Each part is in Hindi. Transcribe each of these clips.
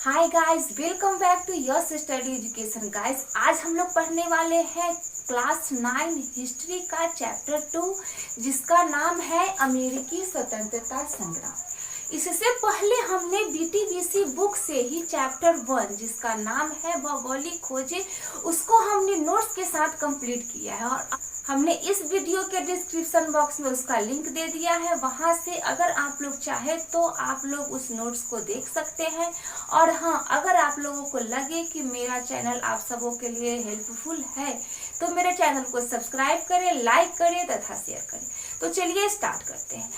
Hi guys, welcome back to yes study education. Guys, आज हम लोग पढ़ने वाले हैं क्लास 9 हिस्ट्री का चैप्टर 2, जिसका नाम है अमेरिकी स्वतंत्रता संग्राम। इससे पहले हमने बीटीबीसी बुक से ही चैप्टर 1, जिसका नाम है भौगोलिक खोजें, उसको हमने नोट्स के साथ कंप्लीट किया है और हमने इस वीडियो के डिस्क्रिप्शन बॉक्स में उसका लिंक दे दिया है। वहां से अगर आप लोग चाहे तो आप लोग उस नोट्स को देख सकते हैं। और हाँ, अगर आप लोगों को लगे कि मेरा चैनल आप सबों के लिए हेल्पफुल है तो मेरे चैनल को सब्सक्राइब करें, लाइक करें तथा शेयर करें। तो चलिए स्टार्ट करते हैं।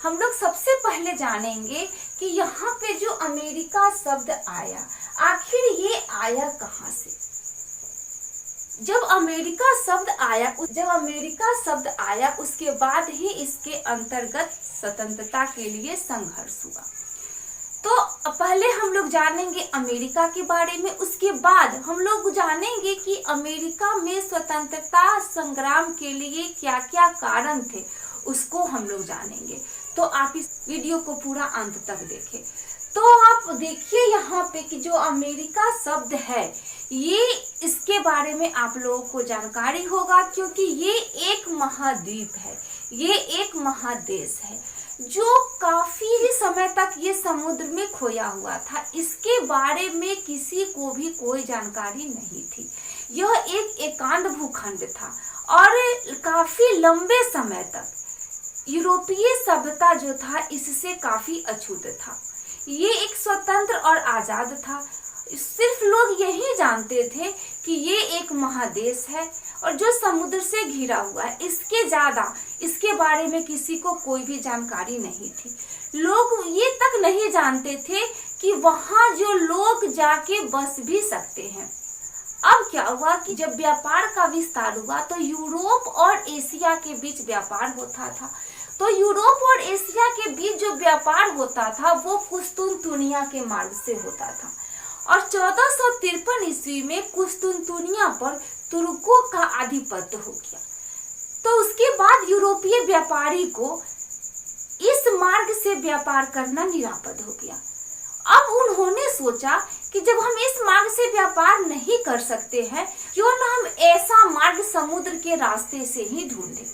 हम लोग सबसे पहले जानेंगे कि यहाँ पे जो अमेरिका शब्द आया, आखिर ये आया कहाँ से। जब अमेरिका शब्द आया उसके बाद ही इसके अंतर्गत स्वतंत्रता के लिए संघर्ष हुआ। तो पहले हम लोग जानेंगे अमेरिका के बारे में, उसके बाद हम लोग जानेंगे कि अमेरिका में स्वतंत्रता संग्राम के लिए क्या क्या कारण थे, उसको हम लोग जानेंगे। तो आप इस वीडियो को पूरा अंत तक देखें। तो आप देखिए यहाँ पे कि जो अमेरिका शब्द है, ये इसके बारे में आप लोगों को जानकारी होगा, क्योंकि ये एक महाद्वीप है, ये एक महादेश है जो काफी समय तक ये समुद्र में खोया हुआ था। इसके बारे में किसी को भी कोई जानकारी नहीं थी। यह एक एकांत भूखंड था और काफी लंबे समय तक यूरोपीय सभ्यता जो था इससे काफी अछूत था। ये एक स्वतंत्र और आजाद था। सिर्फ लोग यही जानते थे कि ये एक महादेश है और जो समुद्र से घिरा हुआ है। इसके बारे में किसी को कोई भी जानकारी नहीं थी। लोग ये तक नहीं जानते थे कि वहाँ जो लोग जाके बस भी सकते हैं। अब क्या हुआ कि जब व्यापार का विस्तार हुआ तो यूरोप और एशिया के बीच व्यापार होता था। तो यूरोप और एशिया के बीच जो व्यापार होता था वो कुस्तुनतुनिया के मार्ग से होता था और 1453 ईस्वी में कुस्तुनतुनिया पर तुर्कों का आधिपत्य हो गया। तो उसके बाद यूरोपीय व्यापारी को इस मार्ग से व्यापार करना निरापद हो गया। अब उन्होंने सोचा कि जब हम इस मार्ग से व्यापार नहीं कर सकते हैं, क्यों ना हम ऐसा मार्ग समुद्र के रास्ते से ही ढूंढें।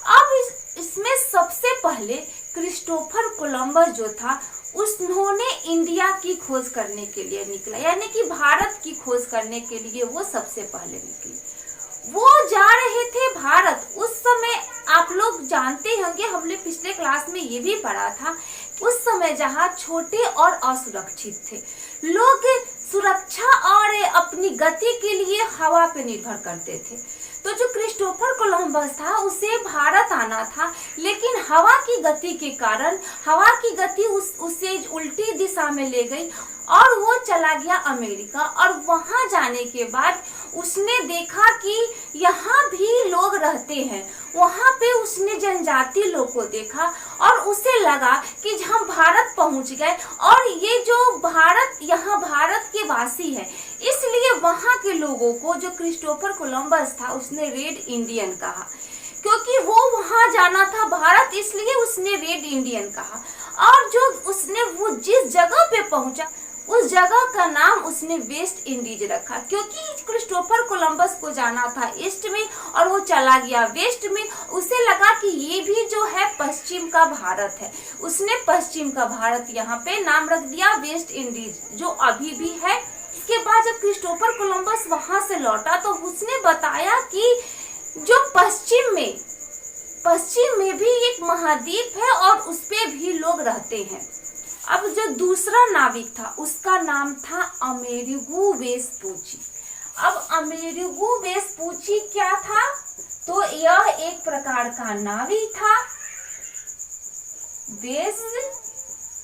अब इसमें सबसे पहले क्रिस्टोफर कोलंबस जो था, उन्होंने इंडिया की खोज करने के लिए निकला, यानी कि भारत की खोज करने के लिए वो सबसे पहले निकले। वो जा रहे थे भारत। उस समय आप लोग जानते होंगे, हमने पिछले क्लास में ये भी पढ़ा था, उस समय जहाज छोटे और असुरक्षित थे। लोग सुरक्षा और अपनी गति के लिए हवा पे निर्भर करते थे। तो जो क्रिस्टोफर कोलंबस था उसे भारत आना था, लेकिन हवा की गति के कारण हवा की गति उसे उल्टी दिशा में ले गई और वो चला गया अमेरिका। और वहां जाने के बाद उसने देखा कि यहाँ भी लोग रहते हैं। वहां पे उसने जनजाति लोग को देखा और उसे लगा कि हम भारत पहुंच गए और ये जो यहाँ भारत के वासी है, इसलिए वहां के लोगों को, जो क्रिस्टोफर कोलंबस था, उसने रेड इंडियन कहा। क्योंकि वो वहां जाना था भारत, इसलिए उसने रेड इंडियन कहा। और जो उसने वो जिस जगह पे पहुंचा उस जगह का नाम उसने वेस्ट इंडीज रखा, क्योंकि क्रिस्टोफर कोलंबस को जाना था ईस्ट में और वो चला गया वेस्ट में। उसे लगा कि ये भी जो है पश्चिम का भारत है। उसने पश्चिम का भारत यहाँ पे नाम रख दिया वेस्ट इंडीज, जो अभी भी है। इसके बाद जब क्रिस्टोफर कोलंबस वहां से लौटा तो उसने बताया कि जो पश्चिम में भी एक महाद्वीप है और उस पे भी लोग रहते हैं। अब जो दूसरा नाविक था उसका नाम था अमेरिगो वेस्पुची। अब अमेरिगो वेस्पुची क्या था? तो यह एक प्रकार का नाविक था, वेस्पुची।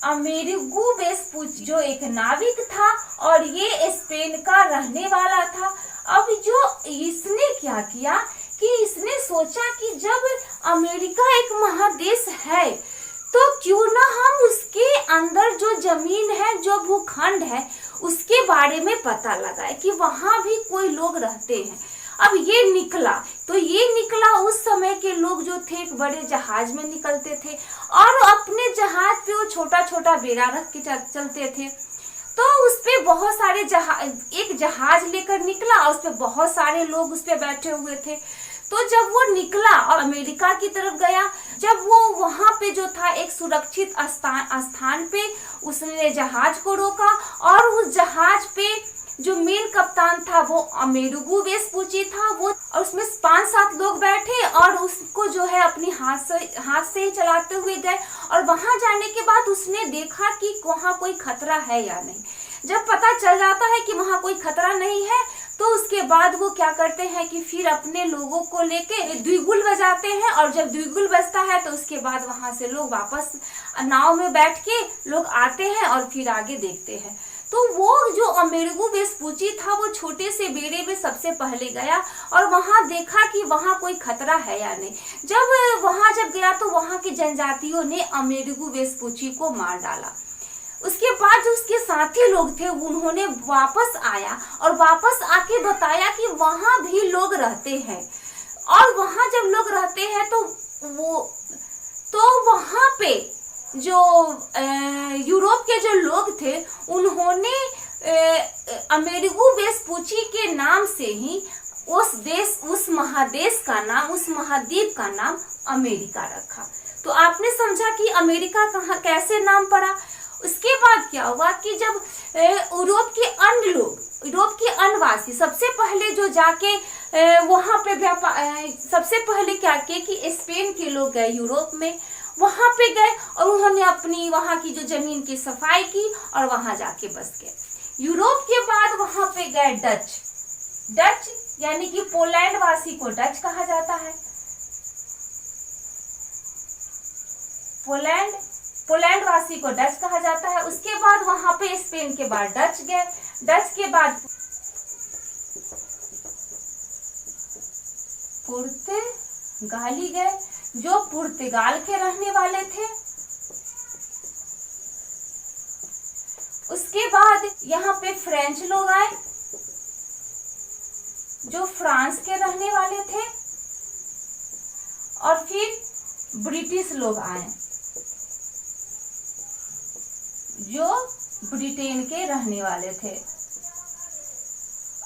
अमेरिगो वेस्पुची जो एक नाविक था और ये स्पेन का रहने वाला था। अब जो इसने क्या किया कि इसने सोचा कि जब अमेरिका एक महादेश है तो क्यों ना हम उसके अंदर जो जमीन है, जो भूखंड है, उसके बारे में पता लगाए कि वहां भी कोई लोग रहते हैं। अब ये निकला, तो ये निकला उस समय के लोग जो थे एक बड़े जहाज में निकलते थे और अपने जहाज पे वो छोटा छोटा बेड़ा रख के चलते थे। तो उसपे बहुत सारे एक जहाज लेकर निकला और उसपे बहुत सारे लोग उसपे बैठे हुए थे। तो जब वो निकला और अमेरिका की तरफ गया, जब वो वहां पे जो था एक सुरक्षित स्थान पे उसने जहाज को रोका और उस जहाज पे जो मेन कप्तान था वो अमेरिगो वेस्पुची था, वो और उसमें 5-7 लोग बैठे और उसको जो है अपनी हाथ से ही चलाते हुए गए। और वहां जाने के बाद उसने देखा कि वहां कोई खतरा है या नहीं। जब पता चल जाता है कि वहां कोई खतरा नहीं है तो उसके बाद वो क्या करते हैं कि फिर अपने लोगों को लेके द्विगुल बजाते हैं, और जब द्विगुल बजता है तो उसके बाद वहां से लोग वापस नाव में बैठ के लोग आते हैं और फिर आगे देखते हैं। तो वो जो अमेरिगो वेस्पुची था वो छोटे से बेड़े में सबसे पहले गया और वहां देखा कि वहां कोई खतरा है या नहीं। जब वहां गया तो वहां के जनजातियों ने अमेरिगो वेस्पुची को मार डाला। उसके बाद जो उसके साथी लोग थे उन्होंने वापस आया और वापस आके बताया कि वहां भी लोग रहते हैं, और वहां जब लोग रहते हैं तो वहां पे जो यूरोप के जो लोग थे उन्होंने अमेरिगो वेस्पुची के नाम से ही उस महादेश का नाम, उस महाद्वीप का नाम अमेरिका रखा। तो आपने समझा कि अमेरिका कहाँ कैसे नाम पड़ा। उसके बाद क्या हुआ कि जब यूरोप के अन्य लोग, यूरोप के अन्यवासी सबसे पहले जो जाके वहां पे सबसे पहले क्या किए कि स्पेन के लोग गए यूरोप में, वहां पे गए और उन्होंने अपनी वहां की जो जमीन की सफाई की और वहां जाके बस गए। यूरोप के बाद वहां पे गए डच यानी कि पोलैंड वासी को डच कहा जाता है। पोलैंड वासी को डच कहा जाता है। उसके बाद वहां पे स्पेन के बाद डच गए, डच के बाद पुर्तगाली गए जो पुर्तगाल के रहने वाले थे। उसके बाद यहाँ पे फ्रेंच लोग आए जो फ्रांस के रहने वाले थे, और फिर ब्रिटिश लोग आए जो ब्रिटेन के रहने वाले थे।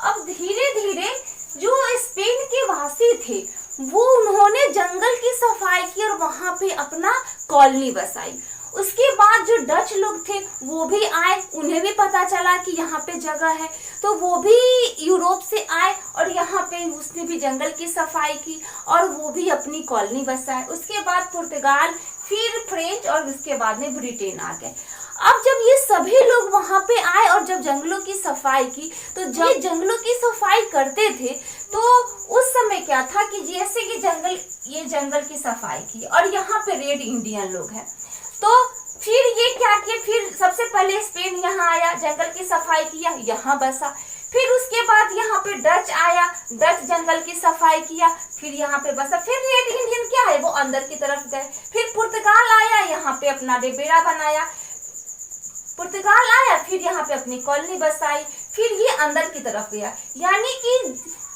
अब धीरे धीरे जो स्पेन के वासी थे वो उन्होंने जंगल की सफाई की और वहां पे अपना कॉलोनी बसाई। उसके बाद जो डच लोग थे वो भी आए, उन्हें भी पता चला कि यहाँ पे जगह है, तो वो भी यूरोप से आए और यहाँ पे उसने भी जंगल की सफाई की और वो भी अपनी कॉलोनी बसाए। उसके बाद पुर्तगाल, फिर फ्रेंच और उसके बाद में ब्रिटेन आ गए। अब जब ये सभी लोग वहां पे आए और जब जंगलों की सफाई की, तो जब जंगलों की सफाई करते थे तो उस समय क्या था कि जैसे कि जंगल की सफाई की और यहाँ पे रेड इंडियन लोग हैं, तो फिर ये क्या किया, फिर सबसे पहले स्पेन यहाँ आया, जंगल की सफाई किया, यहाँ बसा। फिर उसके बाद यहाँ पे डच आया, डच जंगल की सफाई किया, फिर यहाँ पे बसा। फिर रेड इंडियन क्या है वो अंदर की तरफ गए। फिर पुर्तगाल आया, यहाँ पे अपना डेबेरा बनाया। पुर्तगाल आया, फिर यहाँ पे अपनी कॉलोनी बसाई, फिर ये अंदर की तरफ गया। यानी कि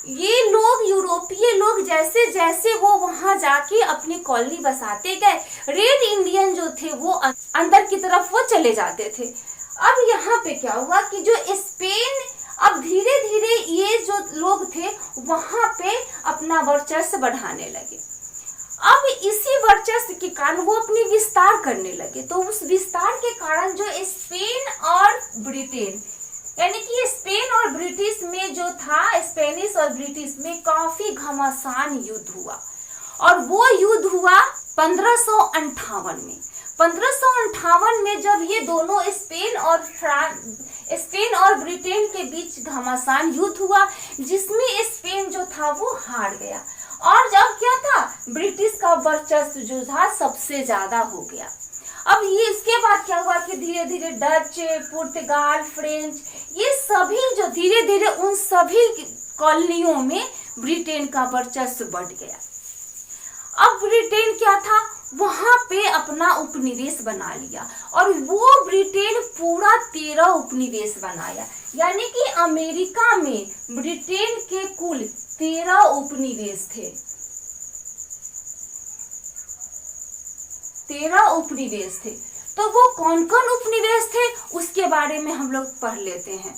ये लोग, यूरोपीय लोग, जैसे जैसे वो वहां जाके अपनी कॉलोनी बसाते गए, रेड इंडियन जो थे वो अंदर की तरफ वो चले जाते थे। अब यहाँ पे क्या हुआ कि जो स्पेन, अब धीरे धीरे ये जो लोग थे वहां पे अपना वर्चस्व बढ़ाने लगे। अब इसी वर्चस्व के कारण वो अपनी विस्तार करने लगे। तो उस विस्तार के कारण जो स्पेन और ब्रिटेन, यानी कि स्पेन और ब्रिटिश में जो था, स्पेनिश और ब्रिटिश में काफी घमासान युद्ध हुआ, और वो युद्ध हुआ 1558 में। 1558 में जब ये दोनों स्पेन और ब्रिटेन के बीच घमासान युद्ध हुआ, जिसमें स्पेन जो था वो हार गया, और जब क्या था, ब्रिटिश का वर्चस्व जो था सबसे ज्यादा हो गया। अब ये इसके बाद क्या हुआ कि धीरे धीरे डच, पुर्तगाल, फ्रेंच, ये सभी जो धीरे धीरे उन सभी कॉलोनियों में ब्रिटेन का वर्चस्व बढ़ गया। अब ब्रिटेन क्या था, वहां पे अपना उपनिवेश बना लिया और वो ब्रिटेन पूरा 13 उपनिवेश बनाया। यानी कि अमेरिका में ब्रिटेन के कुल 13 उपनिवेश थे, 13 उपनिवेश थे। तो वो कौन कौन उपनिवेश थे उसके बारे में हम लोग पढ़ लेते हैं।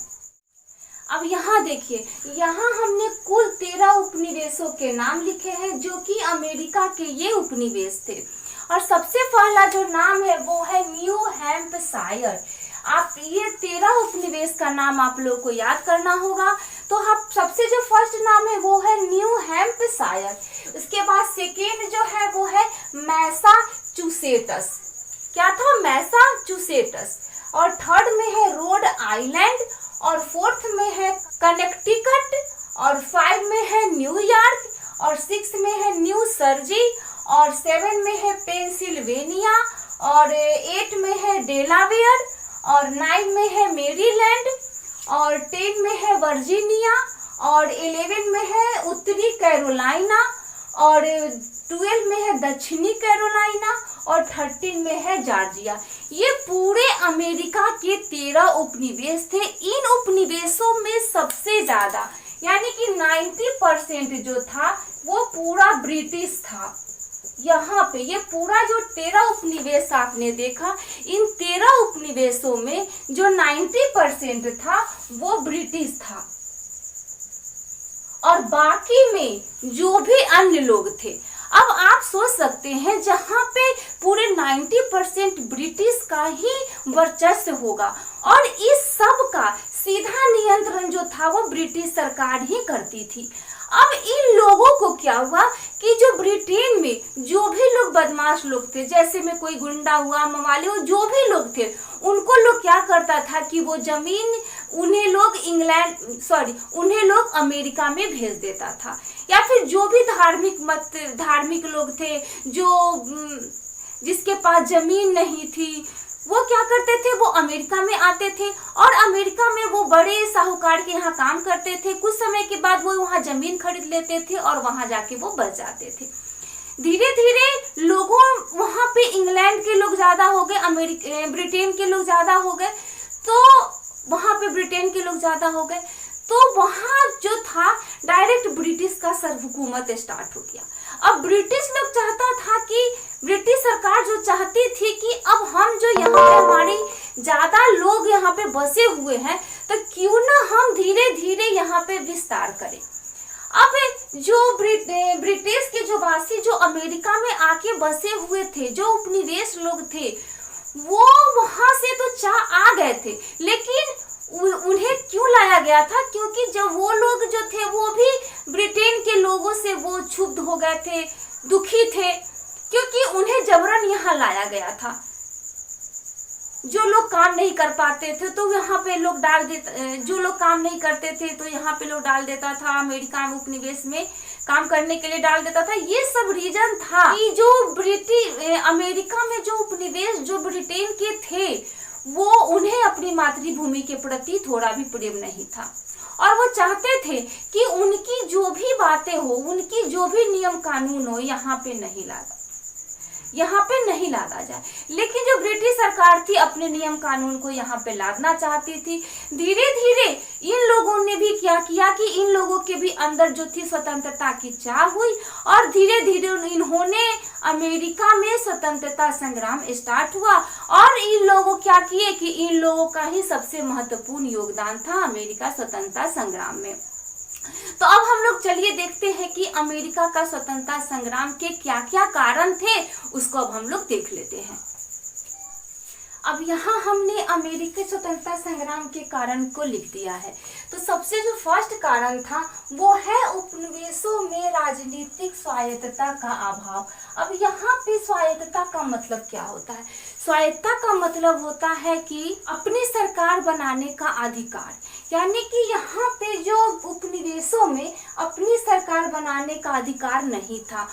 अब यहाँ देखिए, यहाँ हमने कुल 13 उपनिवेशों के नाम लिखे हैं जो कि अमेरिका के ये उपनिवेश थे। और सबसे पहला जो नाम है वो है न्यू हैम्पशायर। आप ये 13 उपनिवेश का नाम आप लोग को याद करना होगा। तो आप सबसे जो फर्स्ट नाम है वो है न्यू हैम्पशायर। उसके बाद सेकेंड जो है वो है मैसाचुसेट्स। क्या था? मैसाचुसेट्स। और थर्ड में है रोड आइलैंड, और फोर्थ में है कनेक्टिकट, और 5 में है न्यूयॉर्क, और 6 में है न्यू जर्सी, और 7 में है पेंसिल्वेनिया, और 8 में है डेलावेयर, और 9 में है मेरीलैंड, और 10 में है वर्जीनिया, और 11 में है उत्तरी कैरोलिना, और 12 में है दक्षिणी कैरोलिना, और 13 में है जॉर्जिया। ये पूरे अमेरिका के 13 उपनिवेश थे। इन उपनिवेशों में सबसे ज्यादा यानी कि 90% जो था वो पूरा ब्रिटिश था। यहाँ पे ये पूरा जो 13 उपनिवेश आपने देखा, इन 13 उपनिवेशों में जो 90% था वो ब्रिटिश था। और बाकी में जो भी अन्य लोग थे। अब आप सोच सकते हैं जहाँ पे पूरे 90% ब्रिटिश का ही वर्चस्व होगा और इस सब का सीधा नियंत्रण जो था वो ब्रिटिश सरकार ही करती थी। अब इन लोगों को क्या हुआ कि जो ब्रिटेन में जो भी लोग बदमाश लोग थे, जैसे में कोई गुंडा हुआ, मवाली हुआ, जो भी लोग थे, उनको लोग क्या करता था कि वो जमीन उन्हें लोग अमेरिका में भेज देता था। या फिर जो भी धार्मिक लोग थे, जिसके पास जमीन नहीं थी, वो क्या करते थे, वो अमेरिका में आते थे और अमेरिका में वो बड़े साहूकार के यहाँ काम करते थे। कुछ समय के बाद वो वहाँ जमीन खरीद लेते थे और वहाँ जाके वो बस जाते थे। धीरे धीरे लोगों वहाँ पे इंग्लैंड के लोग ज्यादा हो गए, ब्रिटेन के लोग ज्यादा हो गए, तो वहाँ पे ब्रिटेन के लोग ज्यादा हो गए, तो वहाँ जो था डायरेक्ट ब्रिटिश का सरहुकूमत स्टार्ट हो गया। अब ब्रिटिश लोग चाहता था कि ब्रिटिश सरकार जो चाहती थी कि अब हम जो यहाँ पे हमारी ज्यादा लोग यहाँ पे बसे हुए हैं, तो क्यों ना हम धीरे धीरे यहाँ पे विस्तार करें। अब जो ब्रिटिश के जो वासी जो अमेरिका में आके बसे हुए थे, जो उपनिवेश लोग थे, वो वहां से तो आ गए थे, लेकिन उन्हें क्यों लाया गया था? क्योंकि जब वो लोग जो थे वो भी ब्रिटेन के लोगों से वो क्षुब्ध हो गए थे, दुखी थे, क्योंकि उन्हें जबरन यहाँ लाया गया था। जो लोग काम नहीं कर पाते थे तो यहाँ पे लोग जो लोग काम नहीं करते थे तो यहाँ पे लोग डाल देता था, अमेरिका में उपनिवेश में काम करने के लिए डाल देता था। ये सब रीजन था कि जो अमेरिका में जो उपनिवेश जो ब्रिटेन के थे, वो उन्हें अपनी मातृभूमि के प्रति थोड़ा भी प्रेम नहीं था और वो चाहते थे कि उनकी जो भी बातें हो, उनकी जो भी नियम कानून हो, यहाँ पे नहीं लादा जाए। लेकिन जो ब्रिटिश सरकार थी अपने नियम कानून को यहाँ पे लादना चाहती थी। धीरे धीरे इन लोगों ने भी क्या किया कि इन लोगों के भी अंदर जो थी स्वतंत्रता की चाह हुई और धीरे धीरे इन्होंने अमेरिका में स्वतंत्रता संग्राम स्टार्ट हुआ। और इन लोगों क्या किए कि इन लोगों का ही सबसे महत्वपूर्ण योगदान था अमेरिका स्वतंत्रता संग्राम में। तो अब हम लोग चलिए देखते हैं कि अमेरिका का स्वतंत्रता संग्राम के क्या क्या कारण थे, उसको अब हम लोग देख लेते हैं। अब यहाँ हमने अमेरिकी स्वतंत्रता संग्राम के कारण को लिख दिया है। तो सबसे जो फर्स्ट कारण था वो है उपनिवेशों में राजनीतिक स्वायत्तता का अभाव। अब यहाँ पे स्वायत्तता का मतलब क्या होता है? स्वायत्तता का मतलब होता है कि अपनी सरकार बनाने का अधिकार, यानी कि यहाँ पे जो उपनिवेशों में अपनी सरकार बनाने का अधिकार नहीं था।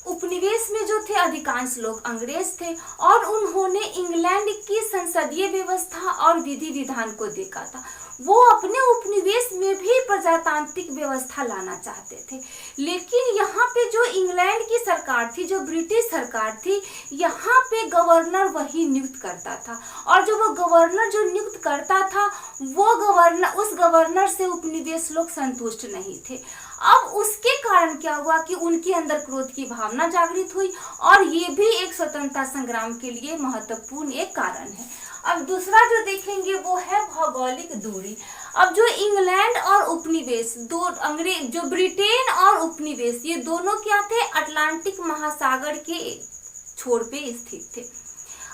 उपनिवेश में जो थे अधिकांश लोग अंग्रेज थे और उन्होंने इंग्लैंड की संसदीय व्यवस्था और विधि विधान को देखा था। वो अपने उपनिवेश में भी प्रजातांत्रिक व्यवस्था लाना चाहते थे, लेकिन यहाँ पे जो इंग्लैंड की सरकार थी, जो ब्रिटिश सरकार थी, यहाँ पे गवर्नर वही नियुक्त करता था और जो वो गवर्नर जो नियुक्त करता था वो उस गवर्नर से उपनिवेश लोग संतुष्ट नहीं थे। अब उसके कारण क्या हुआ कि उनके अंदर क्रोध की भावना जागृत हुई और ये भी एक स्वतंत्रता संग्राम के लिए महत्वपूर्ण एक कारण है। अब दूसरा जो देखेंगे वो है भौगोलिक दूरी। अब जो इंग्लैंड और उपनिवेश जो ब्रिटेन और उपनिवेश ये दोनों क्या थे, अटलांटिक महासागर के छोर पे स्थित थे।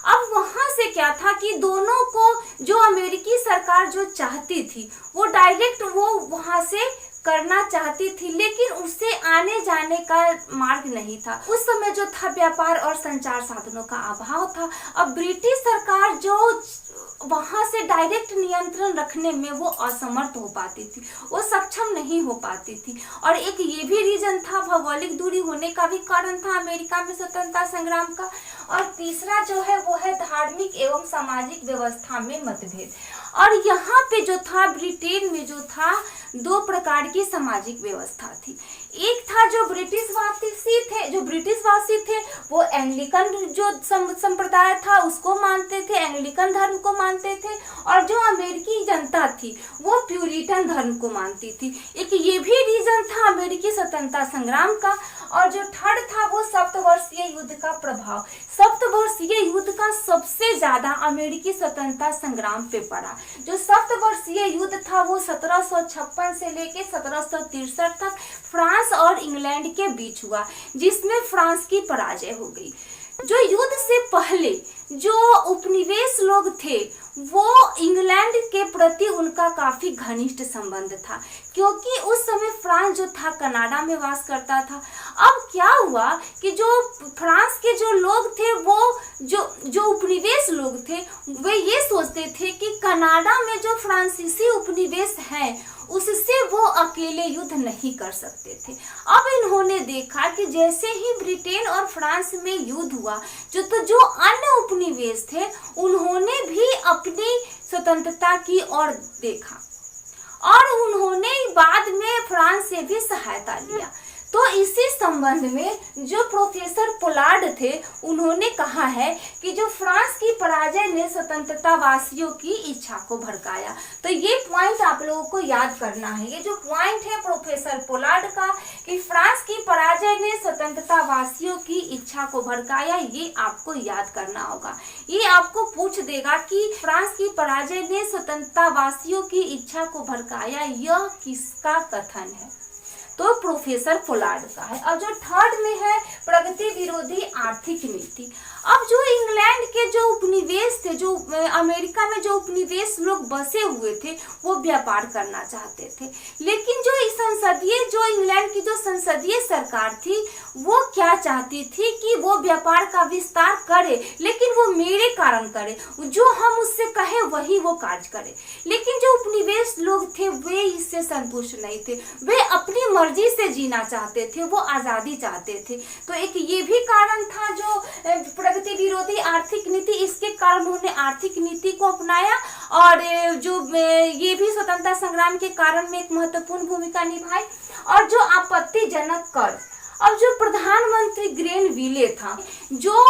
अब वहां से क्या था कि दोनों को जो अमेरिकी सरकार जो चाहती थी वो डायरेक्ट वो वहां से करना चाहती थी, लेकिन उससे आने जाने का मार्ग नहीं था। उस समय जो था व्यापार और संचार साधनों का अभाव था। अब ब्रिटिश सरकार जो वहां से डायरेक्ट नियंत्रण रखने में वो असमर्थ हो पाती थी, वो सक्षम नहीं हो पाती थी। और एक ये भी रीजन था, भौगोलिक दूरी होने का भी कारण था अमेरिका में स्वतंत्रता संग्राम का। और तीसरा जो है वो है धार्मिक एवं सामाजिक व्यवस्था में मतभेद। और यहाँ पे जो था ब्रिटेन में जो था दो प्रकार की सामाजिक व्यवस्था थी। एक था जो ब्रिटिशवासी थे वो एंग्लिकन जो संप्रदाय था उसको मानते थे, एंग्लिकन धर्म को मानते थे, और जो अमेरिकी जनता थी वो प्यूरिटन धर्म को मानती थी। एक ये भी रीजन था अमेरिकी स्वतंत्रता संग्राम का। और जो थर्ड था वो सप्तवर्षीय युद्ध का प्रभाव। सप्तवर्षीय युद्ध का सबसे ज्यादा अमेरिकी स्वतंत्रता संग्राम पे पड़ा। जो सप्तवर्षीय युद्ध था वो 1756 से लेके 1763 तक फ्रांस और इंग्लैंड के बीच हुआ, जिसमें फ्रांस की पराजय हो गई। जो युद्ध से पहले जो उपनिवेश लोग थे वो इंग्लैंड के प्रति उनका काफी घनिष्ठ संबंध था, क्योंकि उस समय फ्रांस जो था कनाडा में वास करता था। अब क्या हुआ कि जो फ्रांस के जो लोग थे वो जो उपनिवेश लोग थे वे ये सोचते थे कि कनाडा में जो फ्रांसीसी उपनिवेश है उससे वो अकेले युद्ध नहीं कर सकते थे। अब इन्होंने देखा कि जैसे ही ब्रिटेन और फ्रांस में युद्ध हुआ जो अन्य उपनिवेश थे उन्होंने भी अपनी स्वतंत्रता की ओर देखा और उन्होंने बाद में फ्रांस से भी सहायता लिया। तो इसी संबंध में जो प्रोफेसर पोलार्ड थे उन्होंने कहा है कि जो फ्रांस की पराजय ने स्वतंत्रता वासियों की इच्छा को भड़काया। तो ये पॉइंट आप लोगों को याद करना है। ये जो पॉइंट है प्रोफेसर पोलार्ड का कि फ्रांस की पराजय ने स्वतंत्रता वासियों की इच्छा को भड़काया, ये आपको याद करना होगा। ये आपको पूछ देगा कि फ्रांस की पराजय ने स्वतंत्रता वासियों की इच्छा को भड़काया, यह किसका कथन है? तो प्रोफेसर पोलार्ड का है। अब जो थर्ड में है प्रगति विरोधी आर्थिक नीति। अब जो इंग्लैंड के जो उपनिवेश थे, जो अमेरिका में जो उपनिवेश लोग बसे हुए थे वो व्यापार करना चाहते थे, लेकिन जो इंग्लैंड की जो संसदीय सरकार थी वो क्या चाहती थी कि वो व्यापार का विस्तार करे, लेकिन वो मेरे कारण करे, जो हम उससे कहे वही वो कार्य करे। लेकिन जो उपनिवेश लोग थे वे इससे संतुष्ट नहीं थे, वे अपनी मर्जी से जीना चाहते थे, वो आजादी चाहते थे। तो एक ये भी कारण था जो प्रगति विरोधी आर्थिक नीति, इसके कारण उन्होंने आर्थिक नीति को अपनाया और जो ये भी स्वतंत्रता संग्राम के कारण में एक महत्वपूर्ण भूमिका निभाई। और जो आपत्तिजनक कर, अब जो प्रधानमंत्री ग्रेनविले था, जो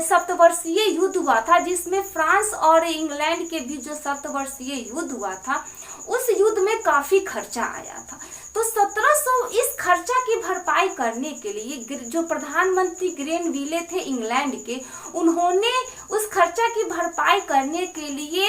सप्तवर्षीय युद्ध हुआ था जिसमें फ्रांस और इंग्लैंड के बीच जो सप्तवर्षीय युद्ध हुआ था उस युद्ध में काफी खर्चा आया था। तो 1700 इस खर्चा की भरपाई करने के लिए जो प्रधानमंत्री ग्रेनविले थे इंग्लैंड के, उन्होंने उस खर्चा की भरपाई करने के लिए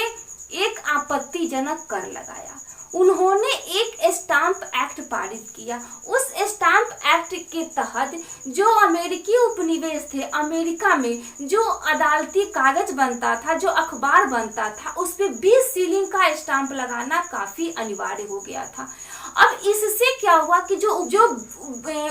एक आपत्तिजनक कर लगाया। उन्होंने एक स्टाम्प एक्ट पारित किया। उस स्टाम्प एक्ट के तहत जो अमेरिकी उपनिवेश थे, अमेरिका में जो अदालती कागज बनता था, जो अखबार बनता था, उस पे 20 सीलिंग का स्टाम्प लगाना काफी अनिवार्य हो गया था। अब इससे क्या हुआ कि जो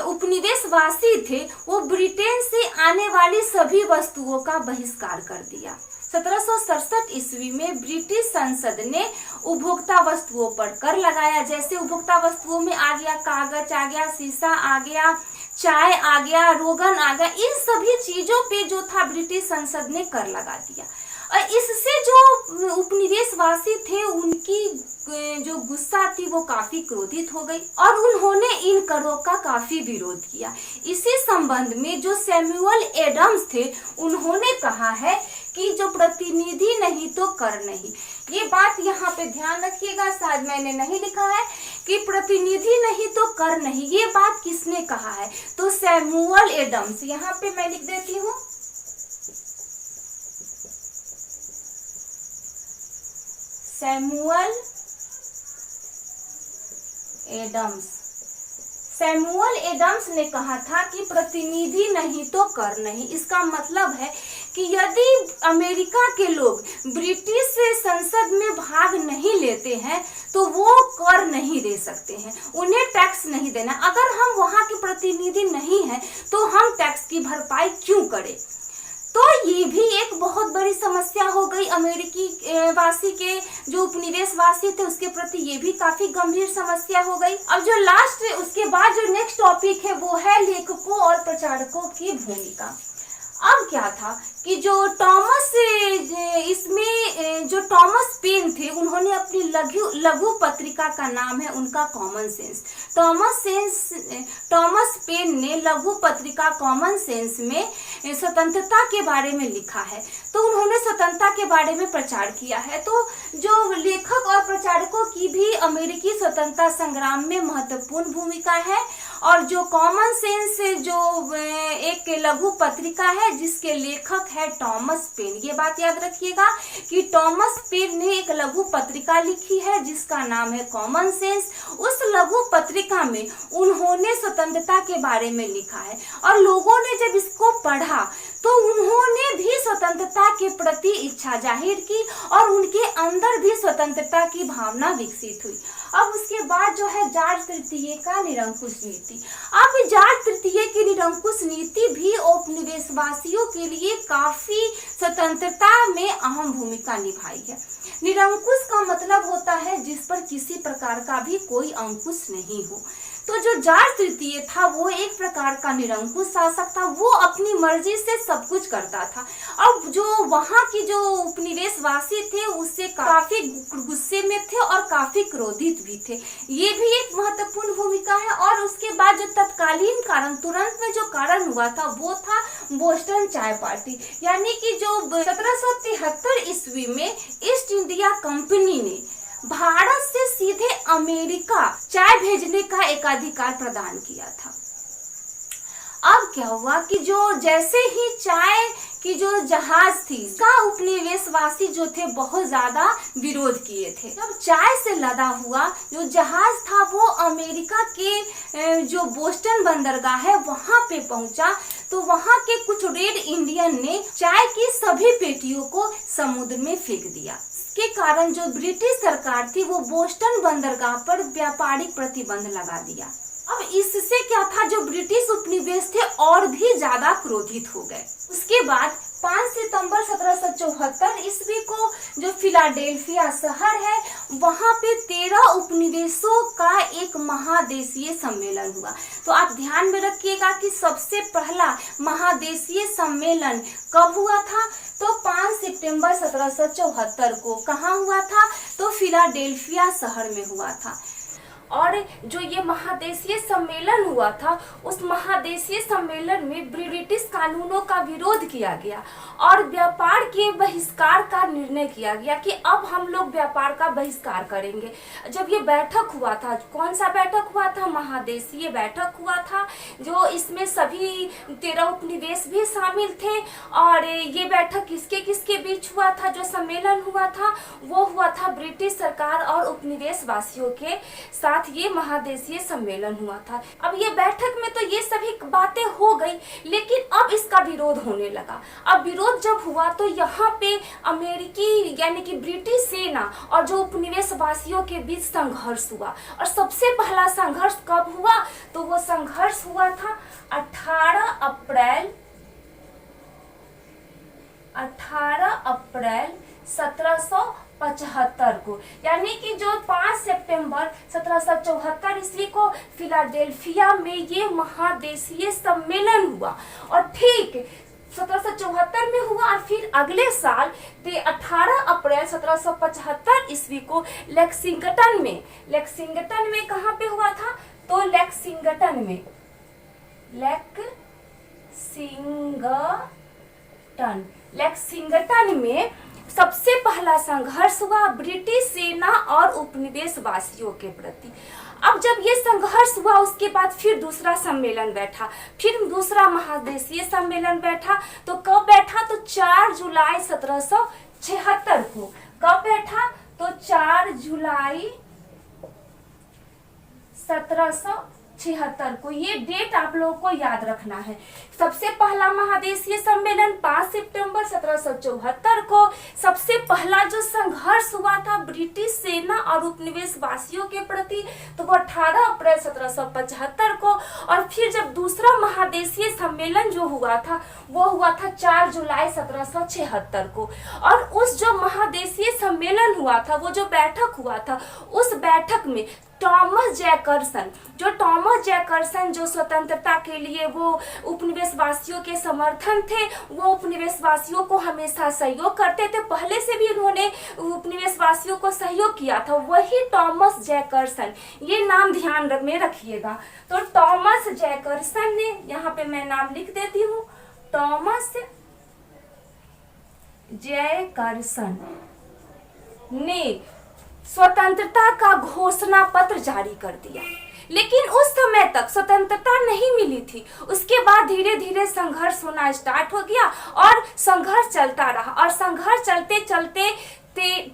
उपनिवेशवासी थे वो ब्रिटेन से आने वाली सभी वस्तुओं का बहिष्कार कर दिया। 1767 ईस्वी में ब्रिटिश संसद ने उपभोक्ता वस्तुओं पर कर लगाया। जैसे उपभोक्ता वस्तुओं में आ गया कागज, आ गया शीशा, आ गया चाय आ गया, रोगन आ गया, इन सभी चीजों पे जो था ब्रिटिश संसद ने कर लगा दिया। और इससे जो उपनिवेशवासी थे उनकी जो गुस्सा थी वो काफी क्रोधित हो गई और उन्होंने इन करों का काफी विरोध किया। इसी संबंध में जो सैमुअल एडम्स थे उन्होंने कहा है कि जो प्रतिनिधि नहीं तो कर नहीं। ये बात यहाँ पे ध्यान रखिएगा, शायद मैंने नहीं लिखा है कि प्रतिनिधि नहीं तो कर नहीं। ये बात किसने कहा है? तो सैमुअल एडम्स। यहाँ पे मैं लिख देती हूँ, सैमुअल एडम्स। सैमुअल एडम्स ने कहा था कि प्रतिनिधि नहीं तो कर नहीं। इसका मतलब है कि यदि अमेरिका के लोग ब्रिटिश संसद में भाग नहीं लेते हैं तो वो कर नहीं दे सकते हैं, उन्हें टैक्स नहीं देना। अगर हम वहां के प्रतिनिधि नहीं हैं तो हम टैक्स की भरपाई क्यों करें? तो ये भी एक बहुत बड़ी समस्या हो गई अमेरिकी वासी के, जो उपनिवेशवासी थे उसके प्रति ये भी काफी गंभीर समस्या हो गई। अब जो लास्ट उसके बाद जो नेक्स्ट टॉपिक है वो है लेखकों और प्रचारकों की भूमिका। अब क्या था कि जो टॉमस, इसमें जो टॉमस पेन थे उन्होंने अपनी लघु पत्रिका का नाम है उनका कॉमन सेंस। टॉमस पेन ने लघु पत्रिका कॉमन सेंस में स्वतंत्रता के बारे में लिखा है। तो उन्होंने स्वतंत्रता के बारे में प्रचार किया है। तो जो लेखक और प्रचारकों की भी अमेरिकी स्वतंत्रता संग्राम में महत्वपूर्ण भूमिका है। और जो कॉमन सेंस जो एक लघु पत्रिका है जिसके लेखक है टॉमस पेन। ये बात याद रखिएगा कि टॉमस पेन ने एक लघु पत्रिका लिखी है जिसका नाम है कॉमन सेंस। उस लघु पत्रिका में उन्होंने स्वतंत्रता के बारे में लिखा है और लोगों ने जब इसको पढ़ा तो उन्होंने भी स्वतंत्रता के प्रति इच्छा जाहिर की और उनके अंदर भी स्वतंत्रता की भावना विकसित हुई। अब उसके बाद जो है जॉर्ज तृतीय का निरंकुश नीति। अब जॉर्ज तृतीय की निरंकुश नीति भी उपनिवेशवासियों के लिए काफी स्वतंत्रता में अहम भूमिका निभाई है। निरंकुश का मतलब होता है जिस पर किसी प्रकार का भी कोई अंकुश नहीं हो। तो जो जॉर्ज तृतीय था वो एक प्रकार का निरंकुश शासक था, वो अपनी मर्जी से सब कुछ करता था। अब जो वहां की जो उपनिवेशवासी थे उससे काफी गुस्से में थे और काफी क्रोधित भी थे। ये भी एक महत्वपूर्ण भूमिका है। और उसके बाद जो तत्कालीन कारण, तुरंत में जो कारण हुआ था वो था बोस्टन चाय पार्टी। यानी कि जो 1773 ईस्वी में ईस्ट इंडिया कंपनी ने भारत से सीधे अमेरिका चाय भेजने का एकाधिकार प्रदान किया था। अब क्या हुआ कि जो जैसे ही चाय की जो जहाज थी का उपनिवेशवासी जो थे बहुत ज्यादा विरोध किए थे। जब चाय से लदा हुआ जो जहाज था वो अमेरिका के जो बोस्टन बंदरगाह है वहां पे पहुंचा तो वहां के कुछ रेड इंडियन ने चाय की सभी पेटियों को समुद्र में फेंक दिया। के कारण जो ब्रिटिश सरकार थी वो बोस्टन बंदरगाह पर व्यापारिक प्रतिबंध लगा दिया। अब इससे क्या था, जो ब्रिटिश उपनिवेश थे और भी ज्यादा क्रोधित हो गए। उसके बाद 5 सितंबर 1774 ईस्वी को जो फिलाडेल्फिया शहर है वहां पे 13 उपनिवेशों का एक महादेशीय सम्मेलन हुआ। तो आप ध्यान में रखिएगा कि सबसे पहला महादेशीय सम्मेलन कब हुआ था? तो 5 सितंबर 1774 को। कहाँ हुआ था? तो फिलाडेल्फिया शहर में हुआ था। और जो ये महादेशीय सम्मेलन हुआ था उस महादेशीय सम्मेलन में ब्रिटिश कानूनों का विरोध किया गया और व्यापार के बहिष्कार का निर्णय किया गया कि अब हम लोग व्यापार का बहिष्कार करेंगे। जब ये बैठक हुआ था, कौन सा बैठक हुआ था? महादेशीय बैठक हुआ था, जो इसमें सभी 13 उपनिवेश भी शामिल थे। और ये बैठक किसके किसके बीच हुआ था? जो सम्मेलन हुआ था वो हुआ था ब्रिटिश सरकार और उपनिवेशवासियों के साथ ये महादेशीय सम्मेलन हुआ था। अब ये बैठक में तो ये सभी बातें हो गई, लेकिन अब इसका विरोध होने लगा। अब विरोध जब हुआ तो यहाँ पे अमेरिकी यानी कि ब्रिटिश सेना और जो उपनिवेशवासियों के बीच संघर्ष हुआ। और सबसे पहला संघर्ष कब हुआ? तो वो संघर्ष हुआ था 18 अप्रैल 1775 को, यानी कि जो 5 सितंबर 1774 ईस्वी को फिलाडेल्फिया में ये महादेशीय सम्मेलन हुआ। और ठीक 1774 में हुआ और फिर अगले साल 18 अप्रैल 1775 ईस्वी को लेक्सिंगटन में कहाँ पे हुआ था? तो लेक्सिंगटन में सबसे पहला संघर्ष हुआ ब्रिटिश सेना और उपनिवेशवासियों के प्रति। अब जब ये संघर्ष हुआ उसके बाद फिर दूसरा सम्मेलन बैठा, फिर दूसरा महादेशीय सम्मेलन बैठा। तो कब बैठा? तो 4 जुलाई 1776 को। कब बैठा? तो 4 जुलाई 1776 को। ये डेट आप लोगों को याद रखना है। सबसे पहला महादेशीय सम्मेलन 5 सितंबर 1774 को। सबसे पहला जो संघर्ष हुआ था ब्रिटिश सेना और उपनिवेशवासियों के प्रति, तो वो 18 अप्रैल 1775 को। और फिर जब दूसरा महादेशीय सम्मेलन जो हुआ था वो हुआ था 4 जुलाई 1776 को। और उस जो महादेशीय सम्मेलन हुआ था, वो जो बैठक हुआ था, उस बैठक में टॉमस जैकरसन जो स्वतंत्रता के लिए वो उपनिवेशवासियों के समर्थन थे, वो उपनिवेशवासियों को हमेशा सहयोग करते थे, पहले से भी उन्होंने उपनिवेशवासियों को सहयोग किया था, वही टॉमस जैकरसन। ये नाम ध्यान में रखिएगा। तो टॉमस जैकरसन ने, यहाँ पे मैं नाम लिख देती हूँ, टॉमस जैकरसन ने स्वतंत्रता का घोषणा पत्र जारी कर दिया। लेकिन उस समय तक स्वतंत्रता नहीं मिली थी। उसके बाद धीरे धीरे संघर्ष होना स्टार्ट हो गया और संघर्ष चलता रहा। और संघर्ष चलते चलते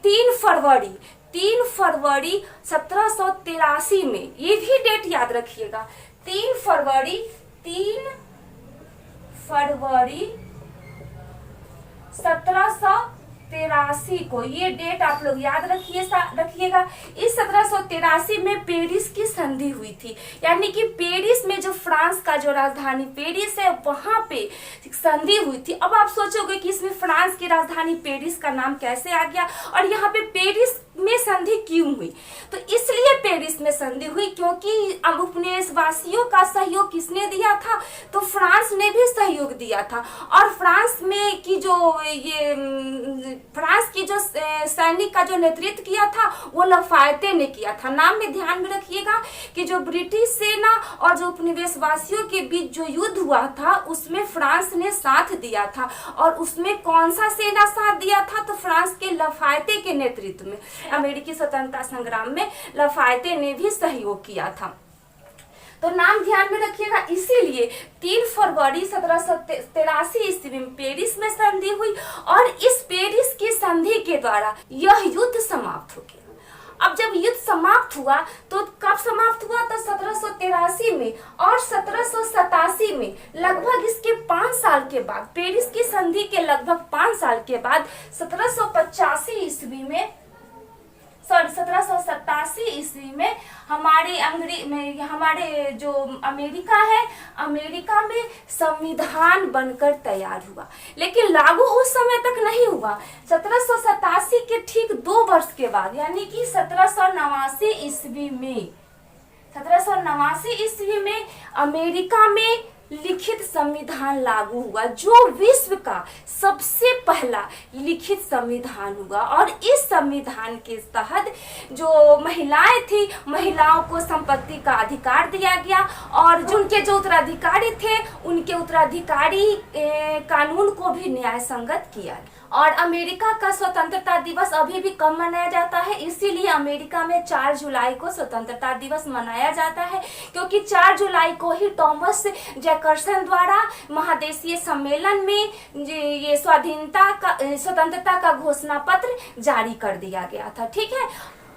3 फरवरी 1783 में, ये भी डेट याद रखिएगा, 3 फरवरी 1783 को, ये डेट आप लोग याद रखिएगा। इस 1783 में पेरिस की संधि हुई थी, यानी कि पेरिस में जो फ्रांस का जो राजधानी पेरिस है वहां पे संधि हुई थी। अब आप सोचोगे कि इसमें फ्रांस की राजधानी पेरिस का नाम कैसे आ गया और यहाँ पे पेरिस में संधि क्यों हुई? तो इसलिए पेरिस में संधि हुई क्योंकि उपनिवेशवासियों का सहयोग किसने दिया था? तो फ्रांस ने भी सहयोग दिया था। और फ्रांस की जो सैनिक का जो नेतृत्व किया था वो लफायते ने किया था। नाम में ध्यान में रखिएगा कि जो ब्रिटिश सेना और जो उपनिवेशवासियों के बीच जो युद्ध हुआ था उसमें फ्रांस ने साथ दिया था। और उसमें कौन सा सेना साथ दिया था? तो फ्रांस के लफायते के नेतृत्व में अमेरिकी स्वतंत्रता संग्राम में लफायते ने भी सहयोग किया था। तो नाम ध्यान में रखिएगा। इसीलिए 3 फरवरी 1783 ईस्वी में पेरिस में संधि हुई और इस पेरिस की संधि के द्वारा यह युद्ध समाप्त हो गया। अब जब युद्ध समाप्त हुआ तो कब समाप्त हुआ? तो 1783 में और 1787 में, लगभग इसके 5 साल के बाद, पेरिस की संधि के लगभग 5 साल के बाद 1787 ईस्वी में हमारे जो अमेरिका है, अमेरिका में संविधान बनकर तैयार हुआ। लेकिन लागू उस समय तक नहीं हुआ। 1787 के ठीक 2 वर्ष के बाद, यानी कि 1789 ईस्वी में अमेरिका में लिखित संविधान लागू हुआ, जो विश्व का सबसे पहला लिखित संविधान हुआ। और इस संविधान के तहत जो महिलाएं थी, महिलाओं को संपत्ति का अधिकार दिया गया और जिनके जो उत्तराधिकारी थे उनके उत्तराधिकारी कानून को भी न्याय संगत किया। और अमेरिका का स्वतंत्रता दिवस अभी भी कब मनाया जाता है? इसीलिए अमेरिका में 4 जुलाई को स्वतंत्रता दिवस मनाया जाता है, क्योंकि 4 जुलाई को ही टॉमस जैकरसन द्वारा महादेशीय सम्मेलन में ये स्वतंत्रता का घोषणा पत्र जारी कर दिया गया था। ठीक है।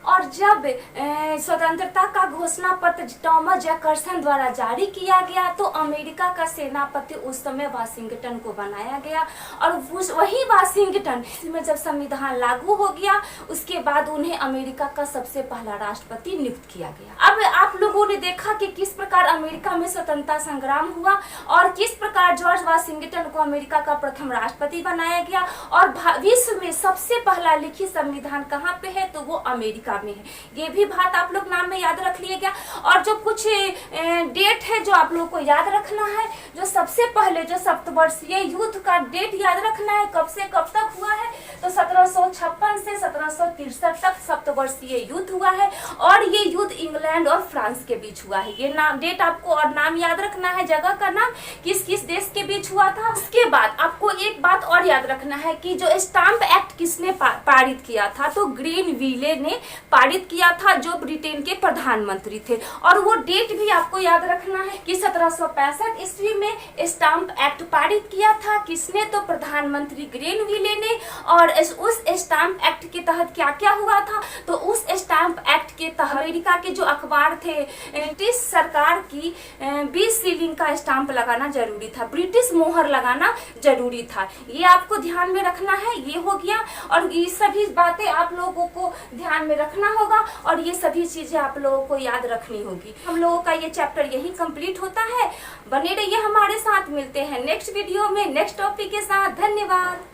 और जब स्वतंत्रता का घोषणा पत्र थॉमस जैफरसन द्वारा जारी किया गया तो अमेरिका का सेनापति उस समय वाशिंगटन को बनाया गया, और वही वाशिंगटन में जब संविधान लागू हो गया उसके बाद उन्हें अमेरिका का सबसे पहला राष्ट्रपति नियुक्त किया गया। अब आप लोगों ने देखा कि किस प्रकार अमेरिका में स्वतंत्रता संग्राम हुआ और किस प्रकार जॉर्ज वाशिंगटन को अमेरिका का प्रथम राष्ट्रपति बनाया गया, और विश्व में सबसे पहला लिखित संविधान कहाँ पे है तो वो अमेरिका में है। ये भी बात आप लोग नाम में याद रख लिएगा। और जो कुछ डेट है जो आप लोग को याद रखना है, जो सबसे पहले जो सप्तवर्षीय युद्ध का डेट याद रखना है, कब से कब तक हुआ है तो 1756 से 1763 तक सप्तवर्षीय युद्ध हुआ है, और ये युद्ध इंग्लैंड और फ्रांस के बीच हुआ है। ये नाम डेट आपको और नाम याद रखना है, जगह का नाम किस किस देश के बीच हुआ था। उसके बाद आपको एक बात और याद रखना है कि जो स्टाम्प एक्ट किसने पारित किया था तो ग्रीनविले ने पारित किया था, जो ब्रिटेन के प्रधानमंत्री थे। और वो डेट भी आपको याद रखना है कि 1765 ईस्वी में स्टाम्प एक्ट पारित किया था किसने तो प्रधानमंत्री ग्रीनविले ने। और उस स्टाम्प एक्ट के तहत क्या क्या हुआ था तो उस स्टाम्प एक्ट के तहत अमेरिका के जो अखबार थे ब्रिटिश सरकार की 20 शिलिंग का स्टाम्प लगाना जरूरी था, ब्रिटिश मोहर लगाना जरूरी था। ये आपको ध्यान में रखना है। ये हो गया, और ये सभी बातें आप लोगों को ध्यान में रखना होगा और ये सभी चीजें आप लोगों को याद रखनी होगी। हम लोगों का ये चैप्टर यही कंप्लीट होता है। बने रहिए हमारे साथ, मिलते हैं नेक्स्ट वीडियो में नेक्स्ट टॉपिक के साथ। धन्यवाद।